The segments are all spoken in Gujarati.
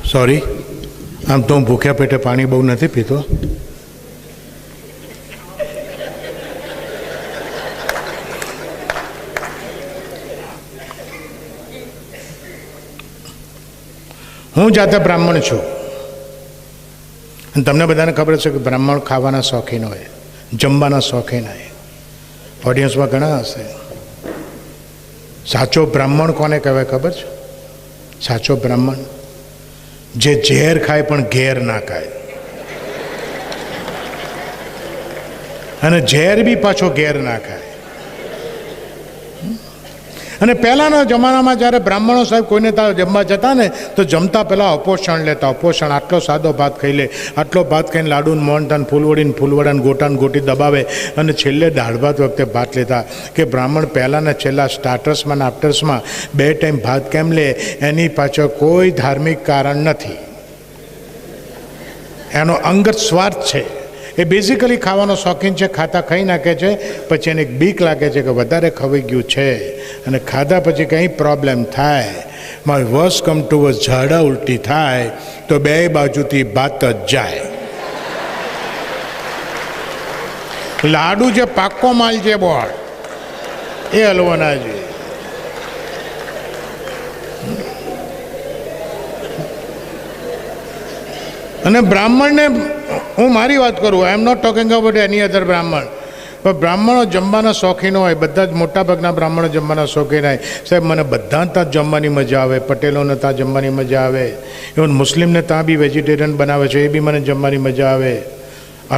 સોરી, આમ તો હું ભૂખ્યા પેટે પાણી બહુ નથી પીતો. હું જાતે બ્રાહ્મણ છું અને તમને બધાને ખબર છે કે બ્રાહ્મણ ખાવાના શોખીન હોય, જમવાના શોખીન હોય. ઓડિયન્સમાં ઘણા હશે. સાચો બ્રાહ્મણ કોને કહેવાય ખબર છે? સાચો બ્રાહ્મણ જે ઝેર ખાય પણ ઘેર ના ખાય, અને ઝેર બી પાછો ઘેર ના ખાય. અને પહેલાંના જમાનામાં જ્યારે બ્રાહ્મણો સાહેબ કોઈને ત્યાં જમવા જતા ને તો જમતા પહેલાં અપોષણ લેતા. અપોષણ આટલો સાદો ભાત ખાઈ લે, આટલો ભાત ખાઈને લાડુને મોહનથાળ ફૂલવડાને ગોટાને ગોટી દબાવે અને છેલ્લે દાળ ભાત વખતે ભાત લેતા. કે બ્રાહ્મણ પહેલાંના છેલ્લા સ્ટાર્ટર્સમાં અને આફ્ટર્સમાં 2 ટાઈમ ભાત કેમ લે એની પાછળ કોઈ ધાર્મિક કારણ નથી, એનો અંગત સ્વાર્થ છે. એ બેઝિકલી ખાવાનો શોખીન છે, ખાતા ખાઈ નાખે છે, પછી એને બીક લાગે છે કે વધારે ખવાઈ ગયું છે અને ખાધા પછી કંઈ પ્રોબ્લેમ થાય, મારે વર્સ કમ ટુ વર્સ ઝાડા ઉલટી થાય તો 2 બાજુથી ભાત જ જાય. લાડુ જે પાક્કો માલ છે બોળ એ હલવો ના જોઈએ. અને બ્રાહ્મણને હું મારી વાત કરું, આઈ એમ નોટ ટોકિંગ અબાઉટ એની અધર બ્રાહ્મણ, પણ બ્રાહ્મણો જમવાના શોખીન હોય, બધા જ મોટાભાગના બ્રાહ્મણો જમવાના શોખીન હોય. સાહેબ મને બધા ત્યાં જમવાની મજા આવે, પટેલોને ત્યાં જમવાની મજા આવે, ઇવન મુસ્લિમને ત્યાં બી વેજીટેરિયન બનાવે છે એ બી મને જમવાની મજા આવે.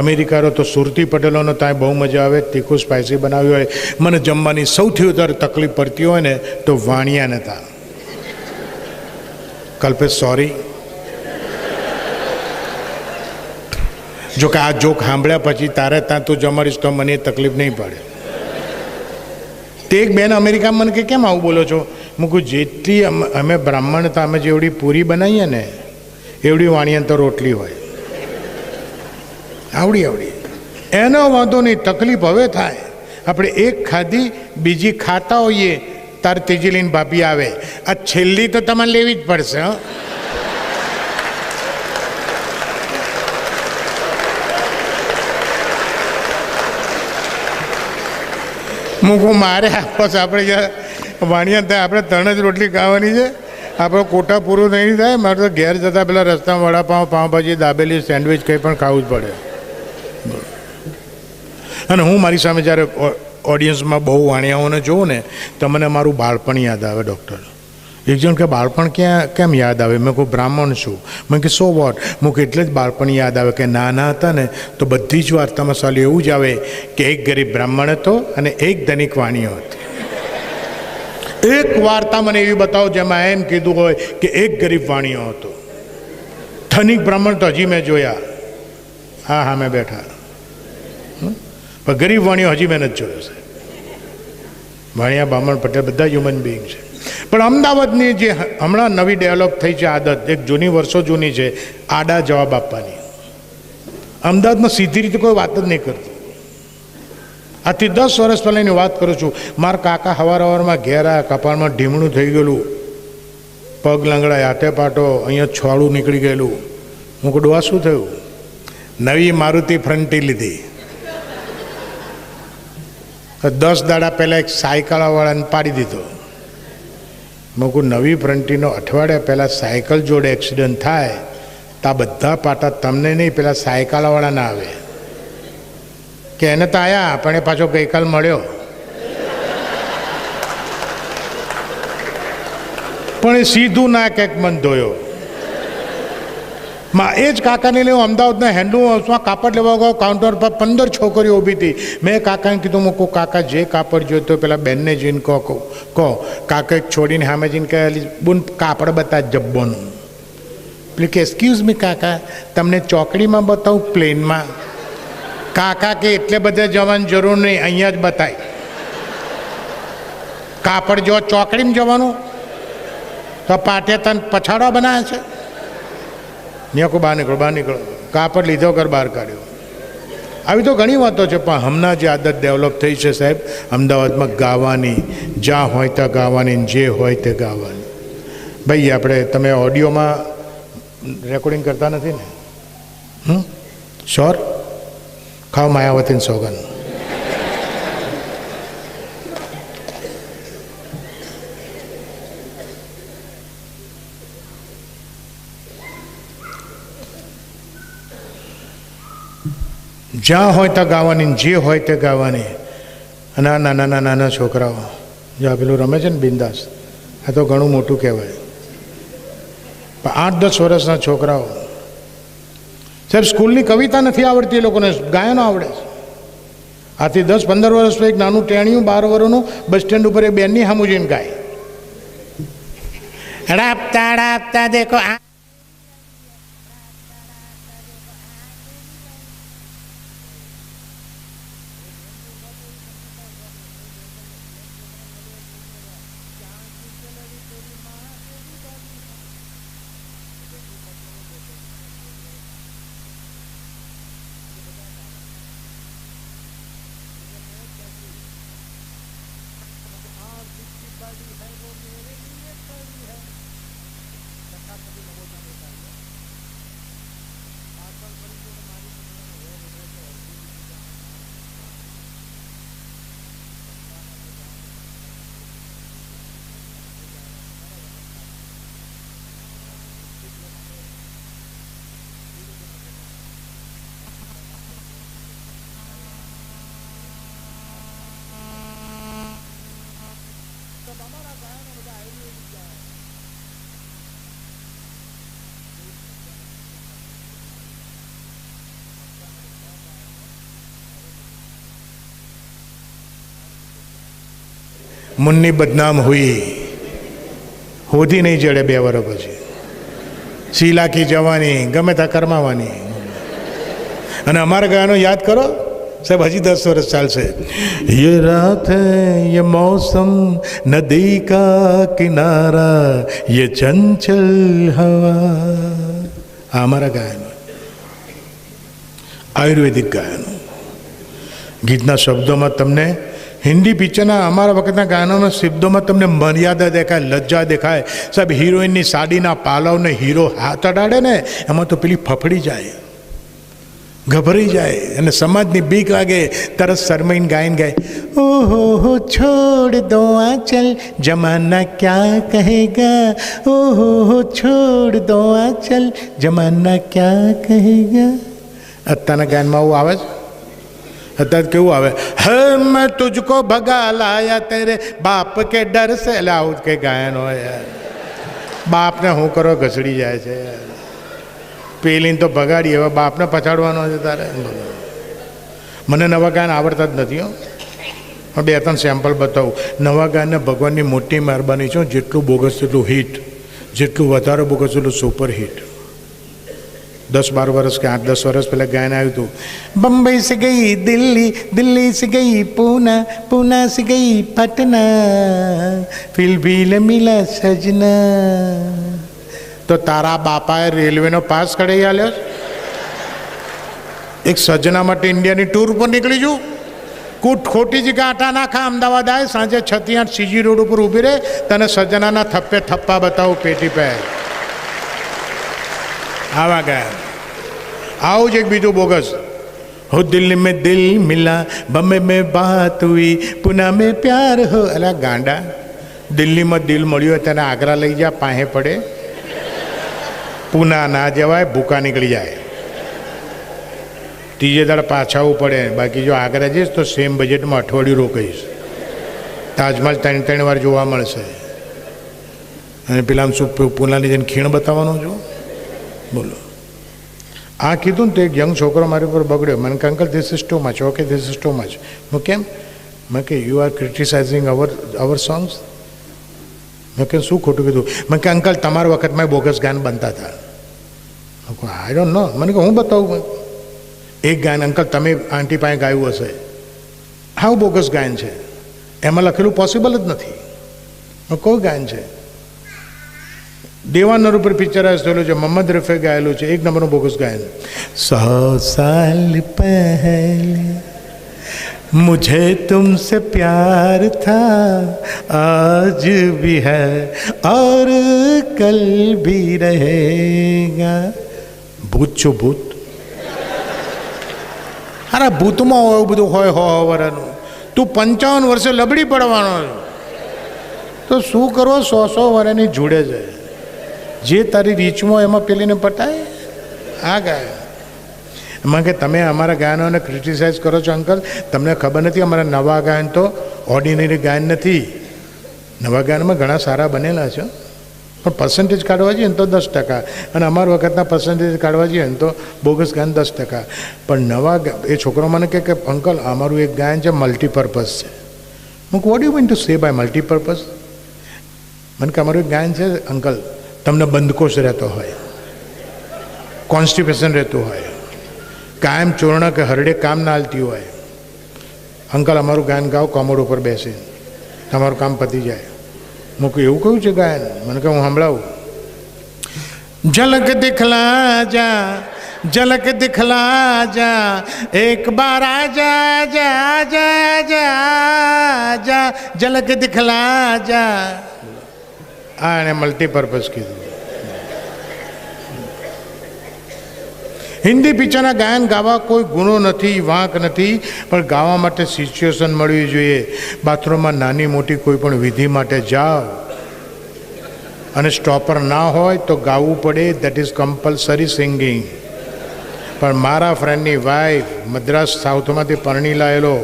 અમેરિકાનો તો સુરતી પટેલોનો ત્યાં બહુ મજા આવે, તીખું સ્પાઇસી બનાવ્યું હોય. મને જમવાની સૌથી વધારે તકલીફ પડતી હોય ને તો વાણિયાને ત્યાં. કલ્પેશ સોરી, જો કે આ જોક સાંભળ્યા પછી તારે ત્યાં તું જમાડીશ તો મને તકલીફ નહીં પડે. તે એક બેન અમેરિકામાં મને કે કેમ આવું બોલો છો? મૂકું જેટલી અમે બ્રાહ્મણ હતા, અમે જેવડી પૂરી બનાવીએ ને એવડી વાણિયા તો રોટલી હોય, આવડી આવડી. એનો વાંધો નહીં, તકલીફ હવે થાય. આપણે એક ખાધી બીજી ખાતા હોઈએ તાર ત્રીજી લઈને ભાભી આવે, આ છેલ્લી તો તમારે લેવી જ પડશે. મૂકું મારે આપો છે, આપણે વાણિયા થાય આપણે 3 જ રોટલી ખાવાની છે, આપણો કોટા પૂરું નહીં થાય. મારે તો ઘેર જતાં પેલા રસ્તામાં વડાપાઉં, પાઉંભાજી, દાબેલી, સેન્ડવિચ કંઈ પણ ખાવું જ પડે. અને હું મારી સામે જ્યારે ઓડિયન્સમાં બહુ વાણિયાઓને જોઉં ને તો મને મારું બાળપણ યાદ આવે. ડૉક્ટર એક જણ કે બાળપણ કેમ યાદ આવે? મેં કહું બ્રાહ્મણ છું. મેં કે સો વોટ? મૂક એટલે જ બાળપણ યાદ આવે કે નાના હતા ને તો બધી જ વાર્તામાં સાલું એવું જ આવે કે એક ગરીબ બ્રાહ્મણ હતો અને એક ધનિક વાણિયો હતી. એક વાર્તા મને એવી બતાવો જેમાં એમ કીધું હોય કે એક ગરીબ વાણિયો હતો. ધનિક બ્રાહ્મણ તો હજી મેં જોયા, હા મેં બેઠા, પણ ગરીબ વાણિયો હજી મેં નથી જોયો છે. વાણિયા, બ્રાહ્મણ, પટેલ બધા હ્યુમન બિંગ છે. પણ અમદાવાદની જે હમણાં નવી ડેવલપ થઈ છે આદત, એક વર્ષો જૂની છે, આડા જવાબ આપવાની. અમદાવાદમાં સીધી રીતે કોઈ વાત જ નહીં કરતું. આથી 10 વર્ષ પહેલાંની વાત કરું છું. મારા કાકા સવારમાં ઘેર આવ્યા, કપાળમાં ઢીમણું થઈ ગયેલું, પગ લંગડાય, હાથે પાટો, અહીંયા છોડું નીકળી ગયેલું. હું કહું ડોહા શું થયું? નવી મારુતિ ફ્રન્ટી લીધી. 10 દાડા પહેલાં એક સાયકલવાળાને પાડી દીધો. મેં કહું નવી ફ્રન્ટીનો અઠવાડિયા પહેલાં સાયકલ જોડે એક્સિડન્ટ થાય તો આ બધા પાટા તમને નહીં, પેલા સાયકલવાળા ના આવે કે એને તો આવ્યા પણ એ પાછો ગઈકાલ મળ્યો. પણ એ સીધું ના કંઈક મન ધોયો. એ જ કાકાને લઈને અમદાવાદના હેન્ડલૂમ હાઉસમાં કાપડ લેવા ગયો. કાઉન્ટર પર 15 છોકરીઓ ઊભી હતી. મેં કાકાને કીધું, મૂકું કાકા જે કાપડ જોયું તો પેલા બેનને જઈને કહો. કાકા છોડીને સામે જઈને કહે બોન કાપડ બતા જબ્બોનું. પેલી કે એક્સક્યુઝ મી કાકા, તમને ચોકડીમાં બતાવું પ્લેનમાં? કાકા કે એટલે બધે જવાની જરૂર નહીં, અહીંયા જ બતાય. કાપડ જો ચોકડીમાં જવાનું તો પાટે તને પછાડવા બનાવે છે. ન્યાકો બહાર નીકળો. કાપડ લીધો કર બહાર કાઢ્યો. આવી તો ઘણી વાતો છે, પણ હમણાં જે આદત ડેવલપ થઈ છે સાહેબ અમદાવાદમાં ગાવાની, જ્યાં હોય ત્યાં ગાવાની, જે હોય તે ગાવાની. ભાઈ આપણે તમે ઓડિયોમાં રેકોર્ડિંગ કરતા નથી ને? શ્યોર? ખાઓ માયાવતીને સોગન. જ્યાં હોય ત્યાં ગાવાની, જે હોય તે ગાવાની. અને આ નાના નાના છોકરાઓ જ્યાં પેલું રમે છે ને બિંદાસ, આ તો ઘણું મોટું કહેવાય. પણ 8-10 વર્ષના છોકરાઓ, સાહેબ સ્કૂલની કવિતા નથી આવડતી એ લોકોને, ગાયનો આવડે છે. આથી 10-15 વર્ષનું એક નાનું ટેણિયું 12 વર્ષનું બસ સ્ટેન્ડ ઉપર એ બેનની સામું જઈને ગાય, રાપતા રાપતા દેખો. મુન્ની બદનામ હુઈ, હોધી નહીં જડે 2 વર્ષ પછી. શીલાકી જવાની, ગમે ત્યાં કરમાવાની. અને અમારા ગાયનો યાદ કરો સાહેબ, હજી 10 વર્ષ ચાલશે. યે રાત હૈ યે મૌસમ નદી કા કિનારા યે ચંચલ હવા. આ અમારા ગાયનો, આયુર્વેદિક ગાયનો. ગીતના શબ્દોમાં તમને, હિન્દી પિક્ચરના અમારા વખતના ગાયનોના શબ્દોમાં તમને મર્યાદા દેખાય, લજ્જા દેખાય. સાહેબ હિરોઈનની સાડીના પાલવને હીરો હાથ અડાડે ને એમાં તો પેલી ફફડી જાય, ગભરાઈ જાય, અને સમાજની બીક લાગે. તરત શરમાઈને ગાયન ગાય, ઓહો છોડ દો આંચલ જમાના ક્યાં કહેગા, ઓહો છોડ દો આંચલ જમાના ક્યાં કહેગા. અત્યારના ગાયનમાં આવું આવે છે? અત્યારે કેવું આવે, હે મેં તુજકો ભગા લાયા તેરે બાપ કે ડર સે. એટલે આવું જ કંઈ ગાયન હોય યાર. બાપને શું કરો, ઘસડી જાય છે યાર. પેલીને તો ભગાડી, હવે બાપને પછાડવાનો છે તારે. મને નવા ગાયન આવડતા જ નથી હો. 2-3 સેમ્પલ બતાવું. નવા ગાયને ભગવાનની મોટી મહેરબાની છે, જેટલું બોગસ તેટલું હિટ, જેટલું વધારે બોગસ એટલું સુપર હિટ. 10-12 વર્ષ કે 8-10 વર્ષ પહેલાં ગાયન આવ્યું હતું, बम्बई से गई दिल्ली, दिल्ली से गई पूना, पूना से गई पटना, फिर भी मिला सजना. તો તારા બાપાએ રેલવેનો પાસ કઢાઈ આલ્યો? એક સજના માટે ઇન્ડિયાની ટૂર ઉપર નીકળી જુ, ખોટી જ ગાંઠા નાખા, અમદાવાદ આવે, સાંજે 6 થી 8 CG રોડ ઉપર ઊભી રહે, તને સજનાના થપ્પે થપ્પા બતાવું પેટી પે. આવા ગયા. આવું જ એક બીજું બોગસ, हो दिल्ली में दिल मिला, बम्बे में बात हुई, पुणे में प्यार हो. અલા ગાંડા, દિલ્હીમાં દિલ મળ્યું હોય તેને આગ્રા લઈ જા, પાસે પડે. પૂના ના જવાય, ભૂકા નીકળી જાય. ત્રીજે દાડે પાછાવું પડે. બાકી જો આગ્રા જઈશ તો સેમ બજેટમાં અઠવાડિયું રોકાઈશ. તાજમહેલ 3 વાર જોવા મળશે. અને પેલા આમ શું પૂનાની જઈને ખીણ બતાવવાનો છું? બોલો. આ કીધું ને તો એક યંગ છોકરો મારી ઉપર બગડ્યો. મને કે uncle this is too much. Okay this is too much. હું કેમ? મેં કે યુ આર ક્રિટિસાઇઝિંગ અવર સોંગ્સ. મેં કે શું ખોટું કીધું? મેં કે અંકલ તમારા વખતમાં બોગસ ગાન બનતા હતા. I don't know. મને કે હું બતાવું એક ગાયન. અંકલ તમે આંટી પાસે ગાયું હશે, હાવ બોગસ ગાયન છે, એમાં લખેલું પોસિબલ જ નથી. કોઈ ગાયન છે, દેવાનર ઉપર પિક્ચરાઇઝ થયેલું છે, મોહમ્મદ રફે ગાયેલું છે, 1 નંબરનું બોગસ ગાયન. 100 સાલ પહેલે मुझे तुमसे प्यार था आज भी है और कल भी रहेगा. ભૂત છો ભૂત? અરે ભૂતમાં હોય બધું હોય વર્ષનું. તું 55 વર્ષે લબડી પડવાનો તો શું કરો? 100 વર્ષની જોડે છે. જે તારી રીચમાં એમાં પેલીને પટાય. આ ગાય એમાં કે તમે અમારા ગાયનોને ક્રિટિસાઇઝ કરો છો અંકલ, તમને ખબર નથી અમારા નવા ગાયન તો ઓર્ડિનરી ગાયન નથી. નવા ગાયનમાં ઘણા સારા બનેલા છે, પણ પર્સન્ટેજ કાઢવા જઈએ ને તો 10%, અને અમારા વખતના પર્સન્ટેજ કાઢવા જઈએ ને તો બોગસ ગાયન 10%. પણ નવા એ છોકરો મને કહે કે અંકલ અમારું એક ગાયન છે મલ્ટીપર્પઝ છે. હું what you mean to say by multipurpose? મને કે અમારું એક ગાયન છે અંકલ, તમને બંધકોશ રહેતો હોય, કોન્સ્ટિપેશન રહેતું હોય, કાયમ ચોરણા કે હરડે કામ ના હાલતી હોય, અંકલ અમારું ગાયન ગાઓ કોમોડ ઉપર બેસી, તમારું કામ પતી જાય. હું કહું એવું કહ્યું છે ગાયન? મને કહે હું સંભળાવું. ઝલક દિખલા જા, ઝલક દિખલા જા, એક બાર આજા જા જા જા જા, ઝલક દિખલા જા. આ એને મલ્ટીપર્પઝ કીધું. હિન્દી પિક્ચરના ગાયન ગાવા કોઈ ગુનો નથી, વાંક નથી, પણ ગાવા માટે સિચ્યુએશન મળવી જોઈએ. બાથરૂમમાં નાની મોટી કોઈ પણ વિધિ માટે જાઓ અને સ્ટોપર ના હોય તો ગાવું પડે, દેટ ઇઝ કમ્પલસરી સિંગિંગ. પણ મારા ફ્રેન્ડની વાઈફ મદ્રાસ સાઉથમાંથી પરણી લાયેલો,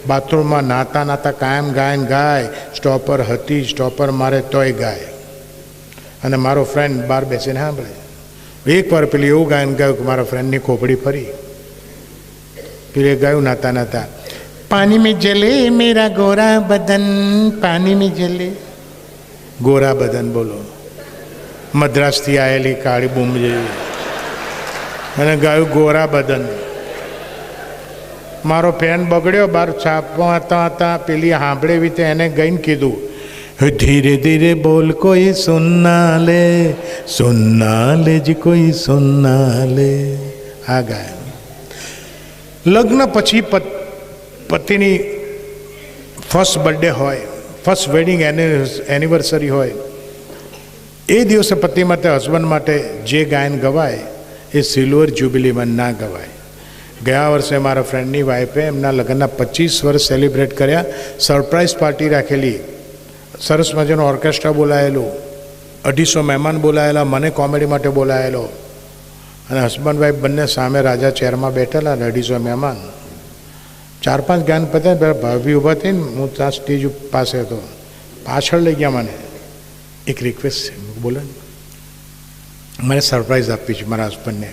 બાથરૂમમાં નાતા નાતા કાયમ ગાયન ગાય. સ્ટોપર હતી, સ્ટોપર મારે તોય ગાય, અને મારો ફ્રેન્ડ બહાર બેસીને સાંભળે. એકવાર પેલી એવું ગાયન ગાયું કે મારા ફ્રેન્ડની ખોપડી ફરી. પેલે ગાયું નાતા નાતા, પાણી મેં જલે મેરા ગોરા બદન, પાણી મેં જલે. ગોરા બદન બોલો, મદ્રાસથી આવેલી કાળી બૂમ જેવી, અને ગાયું ગોરા બદન. મારો ફેન બગડ્યો, બહાર છાપવા હતા પેલી સાંભળે એવી રીતે એને ગઈને કીધું, ધીરે ધીરે બોલ કોઈ સુનના લે, સુનના લે જી કોઈ સુનના લે. આ ગાય લગ્ન પછી પતિની ફર્સ્ટ બર્થડે હોય, ફર્સ્ટ વેડિંગ એનિવર્સરી હોય, એ દિવસે પતિ માટે, હસબન્ડ માટે જે ગાયન ગવાય એ સિલ્વર જ્યુબિલીમાં ના ગવાય. ગયા વર્ષે મારા ફ્રેન્ડની વાઈફે એમના લગ્નના 25 વર્ષ સેલિબ્રેટ કર્યા. સરપ્રાઈઝ પાર્ટી રાખેલી, સરસ મજાનું ઓર્કેસ્ટ્રા બોલાયેલું, 250 મહેમાન બોલાયેલા, મને કોમેડી માટે બોલાયેલો, અને હસબન્ડ વાઈફ બંને સામે રાજા ચેરમાં બેઠેલા, 250 મહેમાન. 4-5 ગાયન પત્યા, ભાભી ઊભા થઈને હું ત્યાં સ્ટેજ પાસે હતો, પાછળ લઈ ગયા. મને એક રિક્વેસ્ટ છે, બોલો ને, મને સરપ્રાઈઝ આપવી છે મારા હસબન્ડને.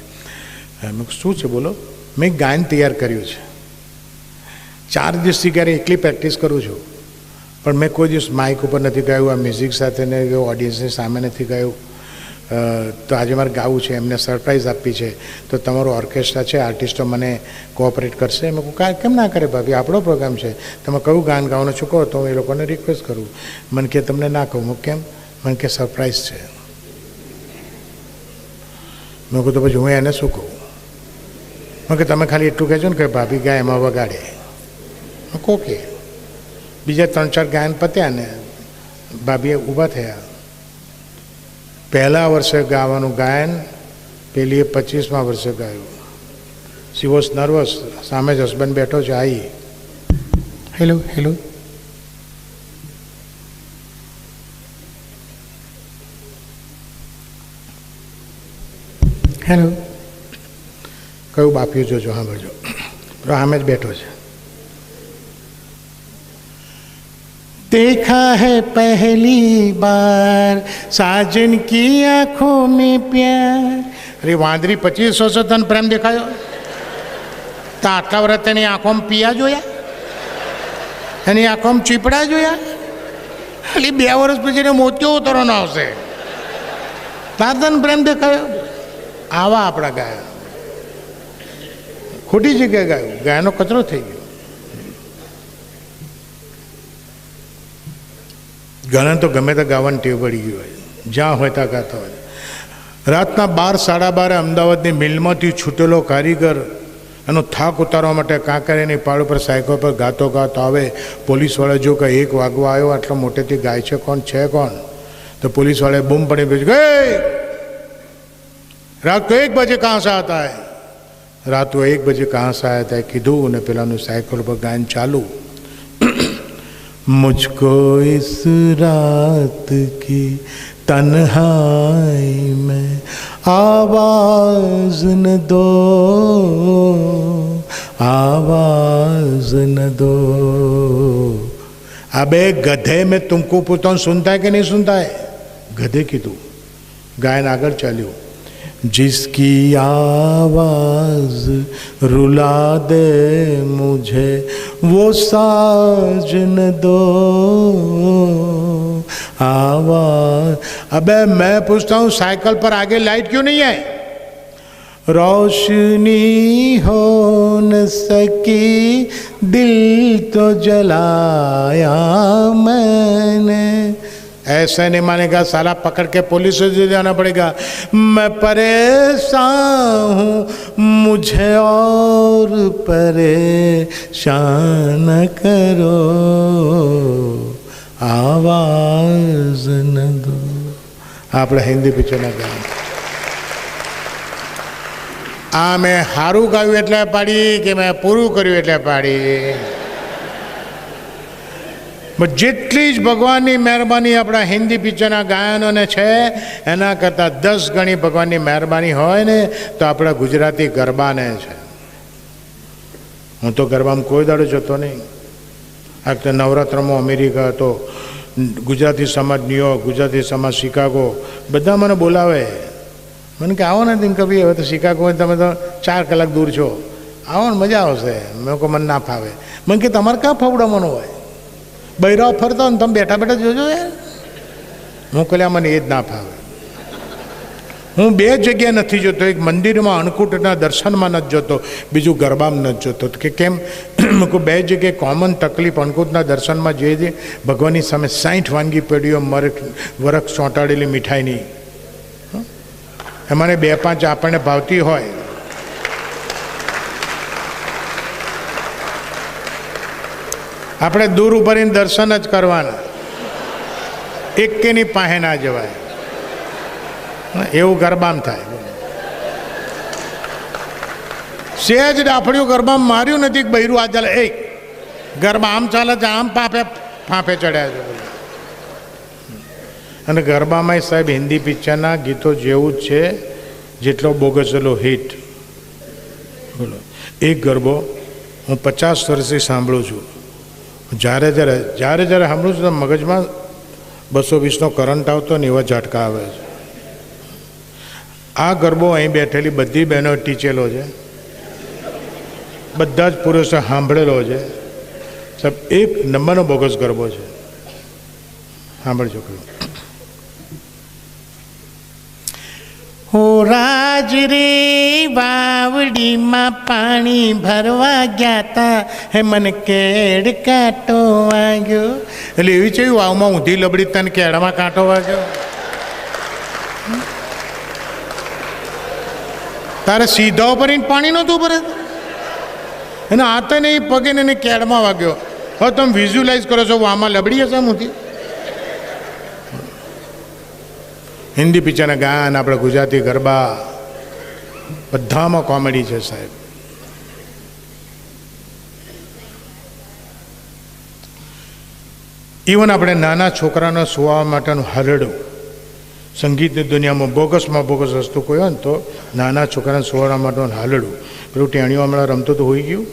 મેં શું છે બોલો? મેં ગાયન તૈયાર કર્યું છે, 4 દિવસથી ક્યારે એકલી પ્રેક્ટિસ કરું છું, પણ મેં કોઈ દિવસ માઇક ઉપર નથી ગાયું, આ મ્યુઝિક સાથે નહીં ગયું, ઓડિયન્સની સામે નથી ગાયું. તો આજે મારે ગાવું છે, એમને સરપ્રાઈઝ આપવી છે, તો તમારો ઓર્કેસ્ટ્રા છે, આર્ટિસ્ટો મને કોઓપરેટ કરશે? મેં કહું કેમ ના કરે ભાભી, આપણો પ્રોગ્રામ છે, તમે કયું ગાન ગાવાનું છું કહો તો હું એ લોકોને રિક્વેસ્ટ કરું. મને કે તમને ના કહું. હું કેમ? મને કે સરપ્રાઈઝ છે. મેં કહું તો પછી હું એને શું કહું? મેં કે તમે ખાલી એટલું કહેજો ને કે ભાભી ગાય એમાં વગાડે. ઓકે. બીજા 3-4 ગાયન પત્યા ને ભાભીએ ઊભા થયા. પહેલા વર્ષે ગાવાનું ગાયન પેલીએ 25મા વર્ષે ગાયું. She was nervous. સામે જ હસબન્ડ બેઠો છે. I hello hello, hello. કયું બાપ્યું જોજો, હા ભજો સામે જ બેઠો છે. देखा है पहली बार साजन की आंखों में प्यार. अरे वांदरी 25 વર્ષ તને પ્રેમ દેખાયો? તો આટલા વર્ષ તેની આંખોમાં પિયા જોયા? એની આંખોમાં ચીપડા જોયા? ખાલી 2 વર્ષ પછી એને મોતિયો ઉતરવાનો આવશે. તાર તને પ્રેમ દેખાયો? આવા આપણા ગાયા. ખોટી જગ્યાએ ગાયું, ગાયનો કચરો થઈ ગયો. ઘણા તો ગમે ત્યાં ગાવાની ટેવ પડી ગઈ હોય, જ્યાં હોય ત્યાં ગાતા હોય. રાતના 12-12:30 અમદાવાદની મિલમાંથી છૂટેલો કારીગર એનો થાક ઉતારવા માટે કાંકરિયાની પહાડ ઉપર સાયકલ પર ગાતો ગાતો આવે. પોલીસવાળા જો કે 1 વાગવા આવ્યો, આટલા મોટેથી ગાય છે કોણ છે કોણ? તો પોલીસવાળાએ બૂમ પડી પૂછ્યું, ગઈ રાત को 1 बजे कहाँ से आता है? रात को 1 बजे कहाँ से आया था કીધું ને પેલાનું સાયકલ પર ગાયન ચાલુ. मुझको इस रात की तन्हाई में आवाज न दो, आवाज न दो. अबे गधे में तुमको पूछता हूँ, सुनता है कि नहीं सुनता है? गधे कीधું. गायन આગળ ચાલ્યું. जिसकी आवाज रुला दे मुझे वो साज न दो, आवाज. अबे मैं पूछता हूँ साइकिल पर आगे लाइट क्यों नहीं है? रोशनी हो न सकी दिल तो जलाया मैंने. ऐसे नहीं मानेगा साला, पकड़ के पुलिस से जाना पड़ेगा. मैं परेशान हूँ, मुझे और परेशान करो, आवाज न दो. આપણે હિન્દી પિક્ચરના ગાય. આ મેં સારું ગાયું એટલે પાડી કે મેં પૂરું કર્યું એટલે પાડી? જેટલી જ ભગવાનની મહેરબાની આપણા હિન્દી પિક્ચરના ગાયનોને છે એના કરતાં 10 ગણી ભગવાનની મહેરબાની હોય ને તો આપણા ગુજરાતી ગરબાને છે. હું તો ગરબામાં કોઈ દાડો જતો નહીં. આ વખતે નવરાત્રમાં અમેરિકા હતો, ગુજરાતી સમાજ ન્યુયોર્ક, ગુજરાતી સમાજ શિકાગો, બધા મને બોલાવે. મને કે આવો ને તેમ કભી, હવે તો શિકાગો તમે તો 4 કલાક દૂર છો, આવો ને મજા આવશે. મેં કહું મને ના ફાવે. મને કે તમારે ક્યાં ફવડાવવાનું હોય? બૈરાઓ ફરતા હોય ને તમે બેઠા બેઠા જોજો યાર. હું કહ્યા મને એ જ ના ફાવે. હું 2 જગ્યાએ નથી જોતો, એક મંદિરમાં અન્નકૂટના દર્શનમાં નથી જોતો, બીજું ગરબામાં નથી જોતો. કે કેમ? મેં કહું 2 જગ્યાએ કોમન તકલીફ. અન્નકૂટના દર્શનમાં જઈએ ભગવાનની સામે 60 વાનગી પેઢીઓ વરખ ચોંટાડેલી મીઠાઈની, એમાંને 2-5 આપણને ભાવતી હોય. આપણે દૂર ઉભરીને દર્શન જ કરવાના, એકેની પાસે ના જવાય. એવું ગરબામાં થાય. સહેજ ડાફડિયું ગરબામાં માર્યું નથી કે બૈરું આ ચાલે. એ ગરબા આમ ચાલે છે, આમ ફાંફે ચડ્યા છે. અને ગરબામાં સાહેબ હિન્દી પિક્ચરના ગીતો જેવું જ છે જેટલો બોગસેલો હિટ. બોલો, એક ગરબો હું 50 વર્ષથી સાંભળું છું. જ્યારે સાંભળું છું તો મગજમાં 220નો કરંટ આવતો ને એવા ઝટકા આવે છે. આ ગરબો અહીં બેઠેલી બધી બહેનો ટીચેલો છે, બધા જ પુરુષો સાંભળેલો છે. સાહેબ 1 નંબરનો બોગસ ગરબો છે. સાંભળજો કહ્યું. હો રાજ રે વાવડીમાં પાણી ભરવા ગયા તા, હે મને કેડ કાંટો વાગ્યો. એટલે એવી છે વાવમાં ઊંધી લબડી તને કેળમાં કાંટો વાગ્યો. તારે સીધા ઉપર પાણી નહોતું ભરે, એને હાથે નહીં પગે ને એને કેળમાં વાગ્યો. હવે તમે વિઝ્યુલાઇઝ કરો છો આમાં લબડી હશે ઊંધી. હિન્દી પિક્ચરના ગાન, આપણે ગુજરાતી ગરબા, બધામાં કોમેડી છે સાહેબ. ઇવન આપણે નાના છોકરાને સુવાવા માટેનું હરડું, સંગીતની દુનિયામાં બોગસમાં બોગસ વસ્તુ કોઈ હોય ને તો નાના છોકરાને સુવાવા માટેનું હાલડું. પેલું ટેણીઓ હમણાં રમતું તો હોઈ ગયું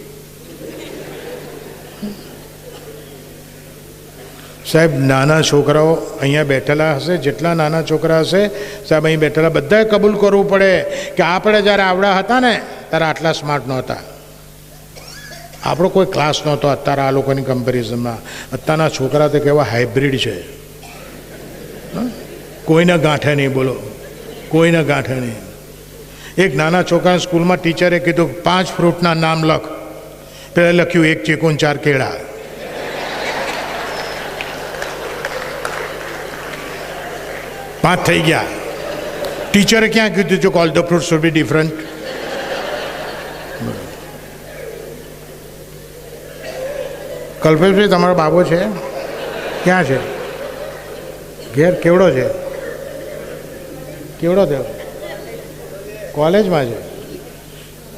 સાહેબ. નાના છોકરાઓ અહીંયા બેઠેલા હશે, જેટલા નાના છોકરા હશે સાહેબ અહીં બેઠેલા બધાએ કબૂલ કરવું પડે કે આપણે જ્યારે આવડા હતા ને ત્યારે આટલા સ્માર્ટ નહોતા, આપણો કોઈ ક્લાસ નહોતો. અત્યારે આ લોકોની કમ્પેરિઝનમાં અત્યારના છોકરા તો કેવા હાઇબ્રિડ છે, કોઈને ગાંઠે નહીં. બોલો, કોઈને ગાંઠે નહીં. એક નાના છોકરાને સ્કૂલમાં ટીચરે કીધું 5 ફ્રૂટના નામ લખ. પહેલાં લખ્યું 1 ચીકુ 4 કેળા. 5 થઈ ગયા. ટીચરે ક્યાં કીધું જો all the fruits should be different. Kalpeshbhai તમારો બાબો છે? ક્યાં છે? ઘેર? કેવડો છે? કેવડો થયો? કોલેજમાં છે.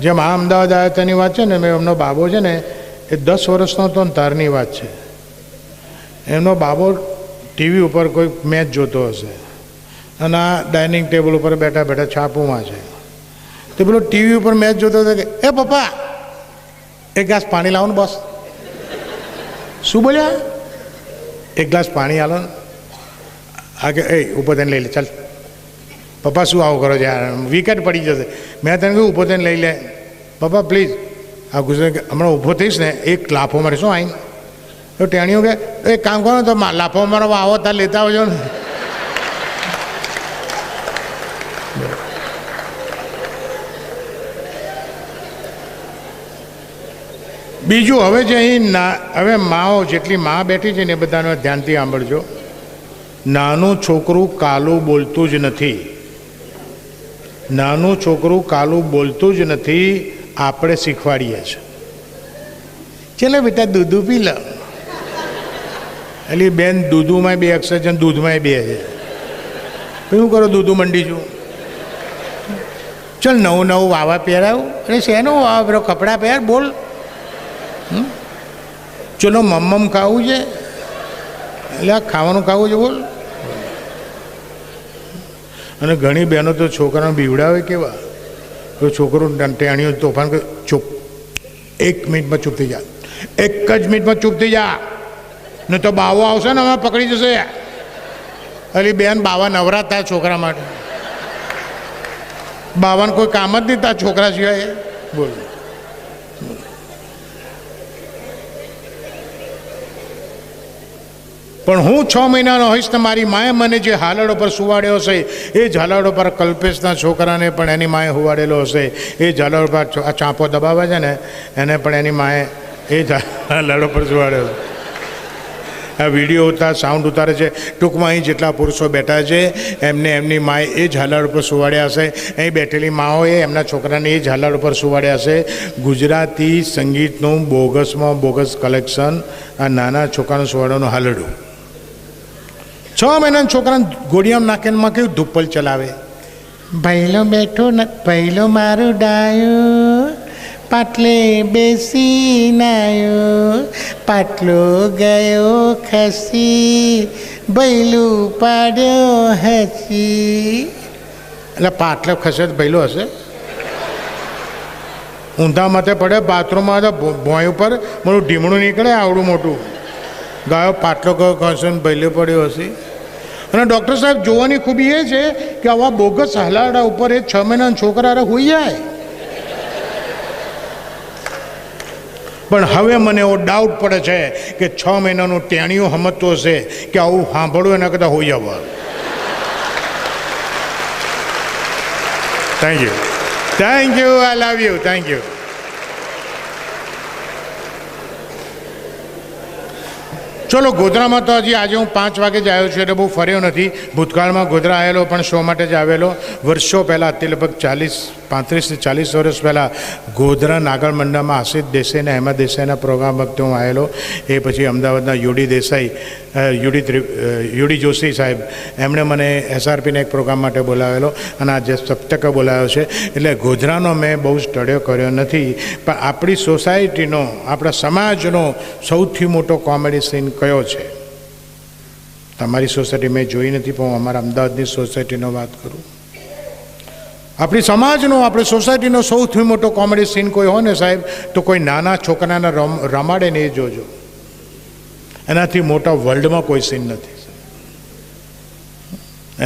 જેમ આ અમદાવાદ આવ્યા તેની વાત છે ને, મેં એમનો બાબો છે ને એ 10 વર્ષનો હતો ને તારની વાત છે. એમનો બાબો ટીવી ઉપર કોઈ મેચ જોતો હશે અને આ ડાઇનિંગ ટેબલ ઉપર બેઠા બેઠા છાપુમાં છે. તો પેલો ટીવી ઉપર મેચ જોતો હતો કે એ પપ્પા એક ગ્લાસ પાણી લાવો ને બસ. શું બોલ્યા? એક ગ્લાસ પાણી આલો ને. આ કે એ ઉપર થઈને લઈ લે ચાલ. પપ્પા શું આવું કરો છો યાર, વિકેટ પડી જશે. મેં તને કહ્યું ઊભો થઈને લઈ લે. પપ્પા પ્લીઝ. આ ગુજરે કે હમણાં ઊભો થઈશ ને એક લાફો મારે શું આવીને. તો ટેણીઓ કે એક કામ કરો તો લાફો મારો આવો તાર લેતા આવજો ને. બીજું હવે જે અહીં હવે માઓ જેટલી મા બેઠી છે ને એ બધાને ધ્યાનથી સાંભળજો. નાનું છોકરું કાલું બોલતું જ નથી. નાનું છોકરું કાલું બોલતું જ નથી. આપણે શીખવાડીએ છીએ. ચલો બેટા દૂધું પી લો. એટલે બેન દૂધુમાં 2 અક્ષર છે, દૂધમાં 2 છે. શું કરો? દૂધું મંડી છું. ચલ નવું નવું વાવા પહેરાવું. અરે શેનું વાવા પહેરો? કપડાં પહેર. બોલ. ચલો મમ્મમ ખાવું છે. એટલે આ ખાવાનું ખાવું છે. બોલ. અને ઘણી બહેનો તો છોકરાને બીવડાવે કેવા. તો છોકરો ટેણીઓ તોફાન કરે. ચૂપ. 1 મિનિટમાં ચૂપ થઈ જા. 1 જ મિનિટમાં ચૂપ થઈ જા. ને તો બાવો આવશે ને અમે પકડી જશે. અલી બેન બાવા નવરા થાય છોકરા માટે. બાવાને કોઈ કામ જ નહીં થાય છોકરા સિવાય. બોલ. પણ હું 6 મહિનાનો હોઈશ ને મારી માએ મને જે હાલડો પર સુવાડ્યો હશે એ જ હાલડો પર કલ્પેશના છોકરાને પણ એની માએ હુવાડેલો હશે. એ જ હાલડો પર આ ચાંપો દબાવે છે ને એને પણ એની માએ એ જ હાલડો પર સુવાડ્યો. આ વિડીયો ઉતાર સાઉન્ડ ઉતારે છે. ટૂંકમાં અહીં જેટલા પુરુષો બેઠા છે એમને એમની માએ એ જ હાલડ ઉપર સુવાડ્યા હશે. અહીં બેઠેલી માઓએ એમના છોકરાને એ જ હાલડ ઉપર સુવાડ્યા હશે. ગુજરાતી સંગીતનું બોગસમાં બોગસ કલેક્શન આ નાના છોકરાનું સુવાડવાનું હાલડું. 6 મહિનાના છોકરાને ઘોડિયામાં નાખીને કેવું ધુપ્પલ ચલાવે. ભૈલો બેઠો ને ભૈલો મારું ડાયો પાટલે બેસી નાયો પાટલો ગયો ખસી ભૈલું પાડ્યો હસી. એટલે પાટલો ખસે તો ભૈલો હશે. ઊંધા માથે પડે બાથરૂમમાં તો ભોંય ઉપર મારું ઢીમણું નીકળે આવડું મોટું. ગાયો પાટલો ગયો ખસે ને ભૈલો પડ્યો હશે. અને ડૉક્ટર સાહેબ જોવાની ખૂબી એ છે કે આવા બોગસ હલાડા ઉપર એ 6 મહિનાના છોકરા હોઈ જાય. પણ હવે મને એવો ડાઉટ પડે છે કે 6 મહિનાનું ટેણીઓ સમજતો હશે કે આવું સાંભળવું એના કરતાં હોઈ જવા. Thank you. Thank you. I love you. Thank you. ચલો ગોધરામાં તો હજી આજે હું 5 વાગે જ આવ્યો છું એટલે બહુ ફર્યો નથી. ભૂતકાળમાં ગોધરા આવેલો પણ શો માટે જ આવેલો. વર્ષો પહેલાં તે લગભગ 35 થી 40 વર્ષ પહેલાં ગોધરા નાગર મંડળમાં આશિષ દેસાઈના હેમા દેસાઈના પ્રોગ્રામ વખતે હું આવેલો. એ પછી અમદાવાદના યુડી દેસાઈ યુડી જોશી સાહેબ એમણે મને SRPના એક પ્રોગ્રામ માટે બોલાવેલો અને આજે સપ્તકે બોલાવ્યો છે. એટલે ગોધરાનો મેં બહુ સ્ટડીઓ કર્યો નથી પણ આપણી સોસાયટીનો આપણા સમાજનો સૌથી મોટો કોમેડી સીન કયો છે? તમારી સોસાયટી મેં જોઈ નથી પણ હું અમારા અમદાવાદની સોસાયટીનો વાત કરું. આપણી સમાજનો આપણી સોસાયટીનો સૌથી મોટો કોમેડી સીન કોઈ હોય ને સાહેબ તો કોઈ નાના છોકરાને રમાડે ને એ જોજો. એનાથી મોટા વર્લ્ડમાં કોઈ સીન નથી.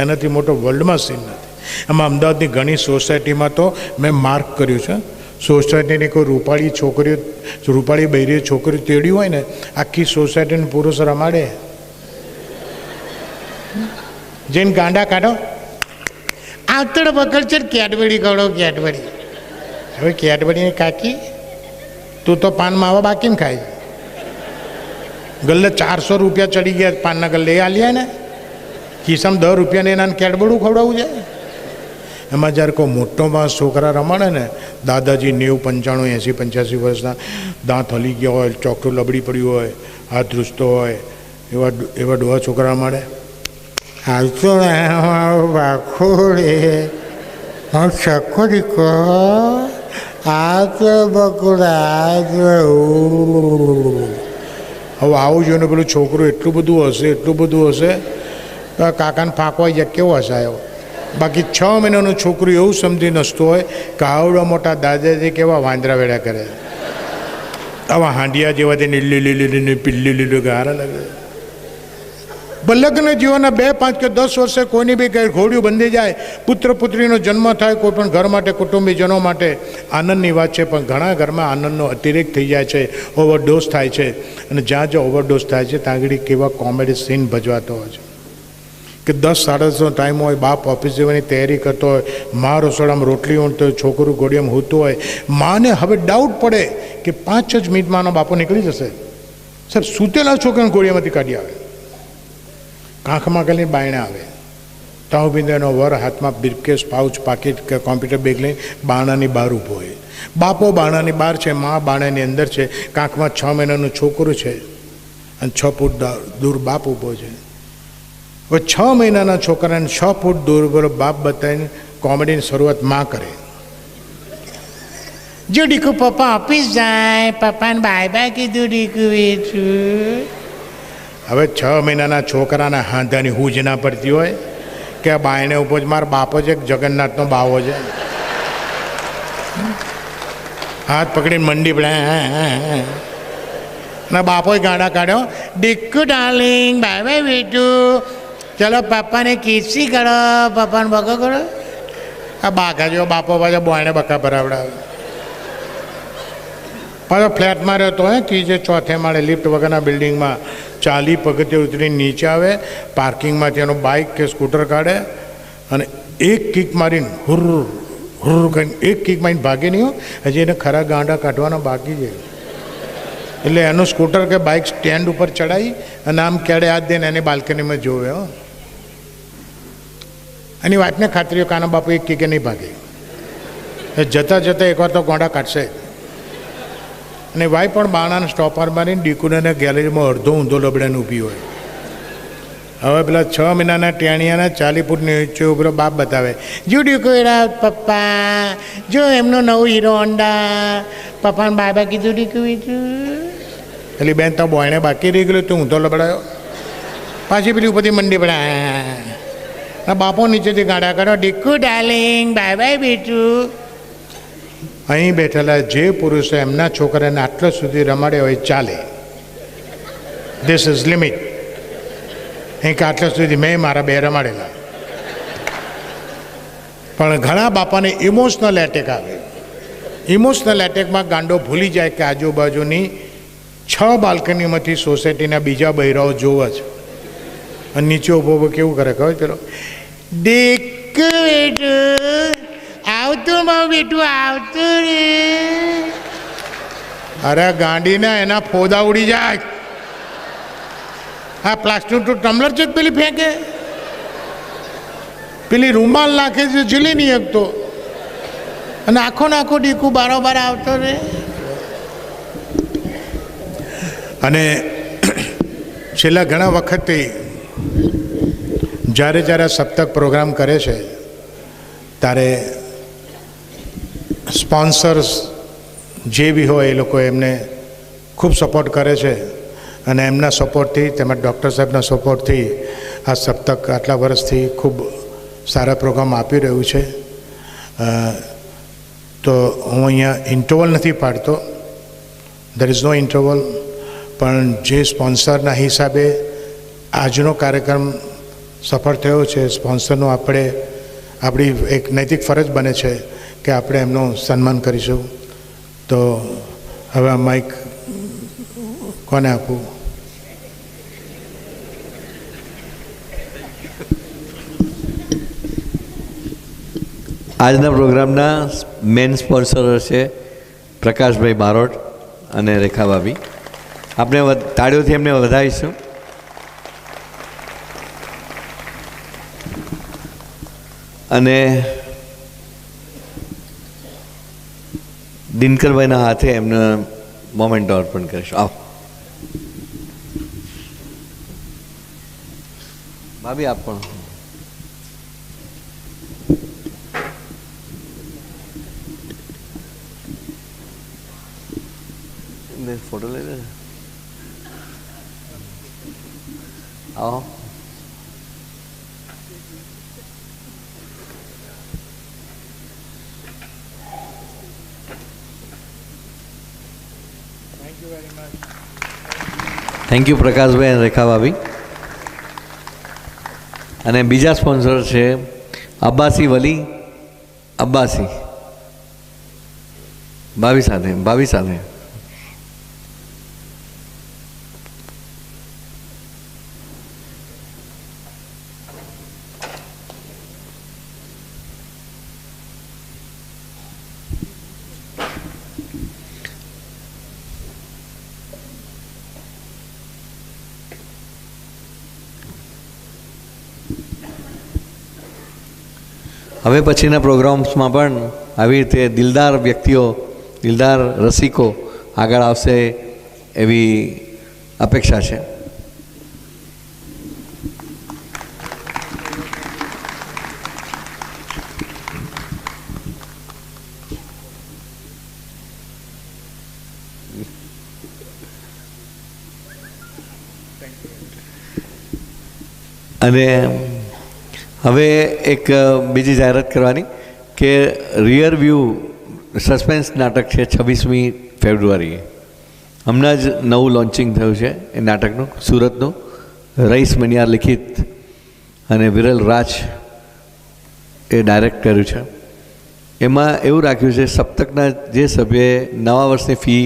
એનાથી મોટો વર્લ્ડમાં સીન નથી. એમાં અમદાવાદની ઘણી સોસાયટીમાં તો મેં માર્ક કર્યું છે. સોસાયટીની કોઈ રૂપાળી બૈરી છોકરીઓ તેડી હોય ને આખી સોસાયટીને પુરુષ રમાડે. જઈને ગાંડા કાઢો આવતડ પકડ છે કેડબરી કાઢો કેડબરી. હવે કેડબરીની કાકી તું તો પાન માવા બાકીને ખાય. ગલ્લે 400 રૂપિયા ચડી ગયા પાનના ગલ્લે એ આલ્યા ને ખિસ્સામાં 10 રૂપિયાને એના કેડબડું ખવડાવવું છે. એમાં જ્યારે કોઈ મોટો માણસ છોકરા રમાડે ને, દાદાજી 90, 95, 80, 85 વર્ષના, દાંત હલી ગયા હોય, ચોકટું લબડી પડ્યું હોય, હાથ ધ્રુજતો હોય, એવા ડોહા છોકરા રમાડે. હાલ તો બાખોડે હું શકો દીકો આ તો બકુડા. હવે આવું જોઈને પેલું છોકરું એટલું બધું હશે કાકાને ફાંકવાઈ જાય, કેવો હસાયો. બાકી 6 મહિનાનું છોકરું એવું સમજી નસતું હોય કે આવડા મોટા દાદાજી કેવા વાંદરા વેડા કરે, આવા હાંડિયા જેવા તે લીલી પીલી લીલું ગારા લાગે. લગ્ન જીવનના 2, 5 કે 10 વર્ષે કોઈની બી કંઈ ઘોડિયું બંધી જાય, પુત્ર પુત્રીનો જન્મ થાય, કોઈ પણ ઘર માટે, કુટુંબીજનો માટે આનંદની વાત છે. પણ ઘણા ઘરમાં આનંદનો અતિરેક થઈ જાય છે, ઓવરડોઝ થાય છે. અને જ્યાં ઓવરડોઝ થાય છે ત્યાં આગળ કેવા કોમેડી સીન ભજવાતો હોય છે કે 10, 10:30 ટાઈમ હોય, બાપ ઓફિસ જવાની તૈયારી કરતો હોય, મા રસોડામાં રોટલી ઊંઘતો હોય, છોકરું ઘોડિયામાં હૂતું હોય. માને હવે ડાઉટ પડે કે 5 જ મિનિટમાં આનો બાપો નીકળી જશે. સર સૂતેલા છોકરાને ઘોડિયામાંથી કાઢી આવે, આંખમાં કરીને બાયણે આવે, તાવ બિંદેનો વર હાથમાં બ્રીફકેસ, પાઉચ, પાકીટ કે કોમ્પ્યુટર બેગ લઈને બારણાની બહાર ઊભો હોય. બાપો બારણાની બહાર છે, મા બારણાની અંદર છે, કાંખમાં 6 મહિનાનું છોકરું છે અને 6 ફૂટ દૂર બાપ ઊભો છે. હવે 6 મહિનાના છોકરાને 6 ફૂટ દૂર પેલો બાપ બતાવીને કોમેડીની શરૂઆત માં કરે. જો ડીકુ પપ્પા ઓફિસ જાય, પપ્પાને બાય બાય કીધું ડીકુ વેચું. હવે 6 મહિનાના છોકરાના હાંધાની હૂજ ના પડતી હોય કે બાયને ઉભો જ મારા બાપો છે, જગન્નાથનો બાવો છે, હાથ પકડીને મંડી પડે ના બાપોએ ગાડા કાઢ્યો, ડીકુ ડાર્લિંગ બાય બાય બેટું, ચલો પપ્પાને કિસી કરો, પપ્પાને બકો કરો. આ બાઘા જેવો બાપો પાછો બોયને બકા ભરાવડાવે. પાછો ફ્લેટમાં રહેતો હોય, ત્રીજે 4થે માળે લિફ્ટ વગરના બિલ્ડિંગમાં 40 પગથિયે ઉતરીને નીચે આવે, પાર્કિંગમાંથી એનો બાઇક કે સ્કૂટર કાઢે અને એક કિક મારીને હુર કરીને એક કિક મારીને ભાગે નહીં હોય. હજી એને ખરા ગાંડા કાઢવાના બાકી છે. એટલે એનું સ્કૂટર કે બાઇક સ્ટેન્ડ ઉપર ચડાવી અને આમ કેડે હાથ દઈને એની બાલ્કનીમાં જોવે. એની વાતને ખાતરી કાનો બાપુ એક કિકે નહીં ભાગે, જતાં એકવાર તો ગોંડા કાઢશે. અને વાઈ પણ બાણાને સ્ટોપર મારીને ડીકુને ગેલેરીમાં અડધો ઊંધો લબડાને ઊભી હોય. હવે પેલા 6 મહિનાના ટેણિયાના 40 ફૂટ નીચે ઉભરો બાપ બતાવે, જો ડીકુ એરા પપ્પા, જો એમનો નવું હીરો હોન્ડા, પપ્પાને બાબા કીધું ડીકુ બીજું. પેલી બેન તો બોયણે બાકી રહી ગયેલું, તું ઊંધો લબડાયો. પાછી પેલી ઉપરથી મંડી પડા, બાપો નીચેથી ગાડા કાઢો, ડીકુ ડાર્લિંગ બાય બાય બેટું. અહીં બેઠેલા જે પુરુષો એમના છોકરાને આટલા સુધી રમાડ્યા હોય ચાલે, ધીસ ઇઝ લિમિટ. અહીં કે આટલા સુધી મેં મારા 2 રમાડેલા. પણ ઘણા બાપાને ઇમોશનલ એટેક આવે. ઇમોશનલ એટેકમાં ગાંડો ભૂલી જાય કે આજુબાજુની 6 બાલ્કનીમાંથી સોસાયટીના બીજા બૈરાઓ જોવે છે અને નીચે ઊભો કેવું કરે ખબર પેલો, ડીકુ બેટું આવતું મારું બેટું આવતું રે. અરે ગાંડીના એના ફોદા ઉડી જાય. હા પ્લાસ્ટિકનું ટમ્લર છે પેલી ફેંકે, પેલી રૂમાલ નાખે છે, ઝીલી નહીં શકતો અને આખો ડીકુ બારોબાર આવતો રે. અને છેલ્લા ઘણા વખતથી જ્યારે સપ્તક પ્રોગ્રામ કરે છે ત્યારે સ્પોન્સર્સ જે બી હોય એ લોકો એમને ખૂબ સપોર્ટ કરે છે. અને એમના સપોર્ટથી તેમજ ડૉક્ટર સાહેબના સપોર્ટથી આ સપ્તક આટલા વર્ષથી ખૂબ સારા પ્રોગ્રામ આપી રહ્યું છે. તો હું અહીંયા ઇન્ટરવલ નથી પાડતો, દેર ઇઝ નો ઇન્ટરવલ. પણ જે સ્પોન્સરના હિસાબે આજનો કાર્યક્રમ સફળ થયો છે, સ્પોન્સરનો આપણી એક નૈતિક ફરજ બને છે કે આપણે એમનું સન્માન કરીશું. તો હવે આ માઇક કોને આપું? આજના પ્રોગ્રામના મેન સ્પોન્સર છે પ્રકાશભાઈ બારોટ અને રેખા ભાભી. આપણે તાળીઓથી એમને વધાવીશું. અને દિનકરભાઈના હાથે એમને મોમેન્ટો અર્પણ કરીશું. આવો ભાભી, આપ પણ ફોટો લઈ લે. આવો. થેન્ક યુ પ્રકાશભાઈ અને રેખા ભાભી. અને બીજા સ્પોન્સર છે અબ્બાસી વલી અબ્બાસી. ભાભી સાથે હવે પછીના પ્રોગ્રામ્સમાં પણ આવી રીતે દિલદાર વ્યક્તિઓ, દિલદાર રસિકો આગળ આવશે એવી અપેક્ષા છે. અને હવે એક બીજી જાહેરાત કરવાની કે રિયર વ્યૂ સસ્પેન્સ નાટક છે 26મી ફેબ્રુઆરીએ. હમણાં જ નવું લોન્ચિંગ થયું છે એ નાટકનું, સુરતનું. રઈસ મનિયાર લિખિત અને વિરલ રાજ એ ડાયરેક્ટ કર્યું છે. એમાં એવું રાખ્યું છે સપ્તકના જે સભ્યએ નવા વર્ષની ફી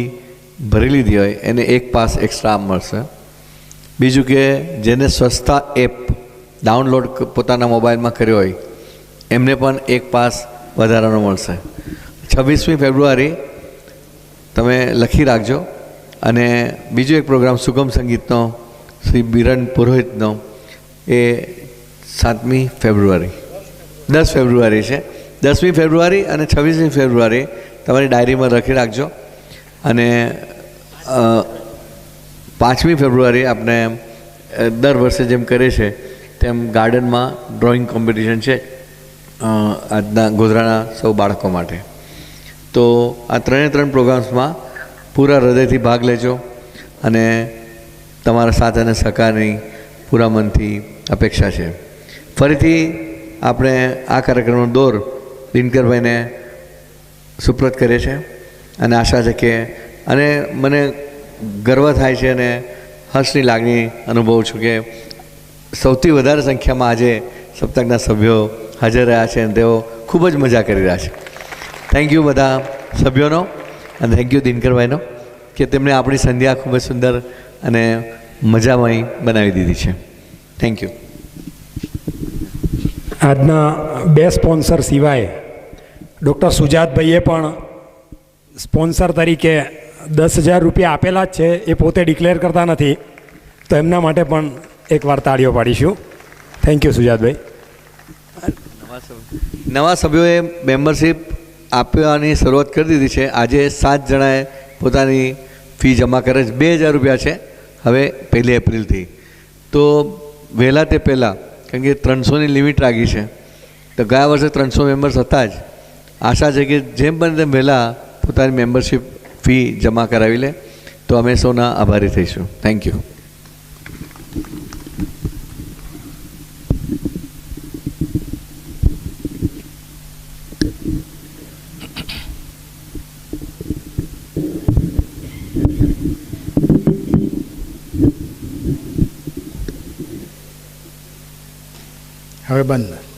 ભરી લીધી હોય એને એક પાસ એક્સ્ટ્રા મળશે. બીજું કે જેને સ્વચ્છતા એપ ડાઉનલોડ પોતાના મોબાઈલમાં કર્યો હોય એમને પણ એક પાસ વધારાનો મળશે. 26મી ફેબ્રુઆરી તમે લખી રાખજો. અને બીજો એક પ્રોગ્રામ સુગમ સંગીતનો શ્રી બિરન પુરોહિતનો એ 7મી ફેબ્રુઆરી 10 ફેબ્રુઆરી છે. 10મી ફેબ્રુઆરી અને 26મી ફેબ્રુઆરી તમારી ડાયરીમાં લખી રાખજો. અને 5મી ફેબ્રુઆરી આપણે દર વર્ષે જેમ કરે છે તેમ ગાર્ડનમાં ડ્રોઈંગ કોમ્પિટિશન છે આજના ગોધરાના સૌ બાળકો માટે. તો આ ત્રણે પ્રોગ્રામ્સમાં પૂરા હૃદયથી ભાગ લેજો અને તમારા સાથ અને સહકારની પૂરા મનથી અપેક્ષા છે. ફરીથી આપણે આ કાર્યક્રમનો દોર દિનકરભાઈને સુપ્રત કરીએ છીએ અને આશા છે કે, અને મને ગર્વ થાય છે અને હર્ષની લાગણી અનુભવું છું કે સૌથી વધારે સંખ્યામાં આજે સપ્તકના સભ્યો હાજર રહ્યા છે અને તેઓ ખૂબ જ મજા કરી રહ્યા છે. થેન્ક યુ બધા સભ્યોનો અને થેન્ક યુ દિનકરભાઈનો કે તેમણે આપણી સંધ્યા ખૂબ જ સુંદર અને મજામય બનાવી દીધી છે. Thank you. આજના બે સ્પોન્સર સિવાય ડૉક્ટર સુજાતભાઈએ પણ સ્પોન્સર તરીકે 10,000 રૂપિયા આપેલા જ છે, એ પોતે ડિક્લેર કરતા નથી, તો એમના માટે પણ એકવાર તાળીઓ પાડીશું. Thank you સુજાતભાઈ. નવા સભ્યોએ મેમ્બરશીપ આપવાની શરૂઆત કરી દીધી છે. આજે 7 જણાએ પોતાની ફી જમા કરે છે. 2,000 રૂપિયા છે હવે 1 એપ્રિલથી. તો વહેલા તે પહેલાં, કારણ કે 300ની લિમિટ રાખી છે, તો ગયા વર્ષે 300 મેમ્બર્સ હતા જ. આશા છે કે જેમ બને તેમ વહેલા પોતાની મેમ્બરશીપ ફી જમા કરાવી લે તો અમે સૌના આભારી થઈશું. Thank you. હવે બંધ.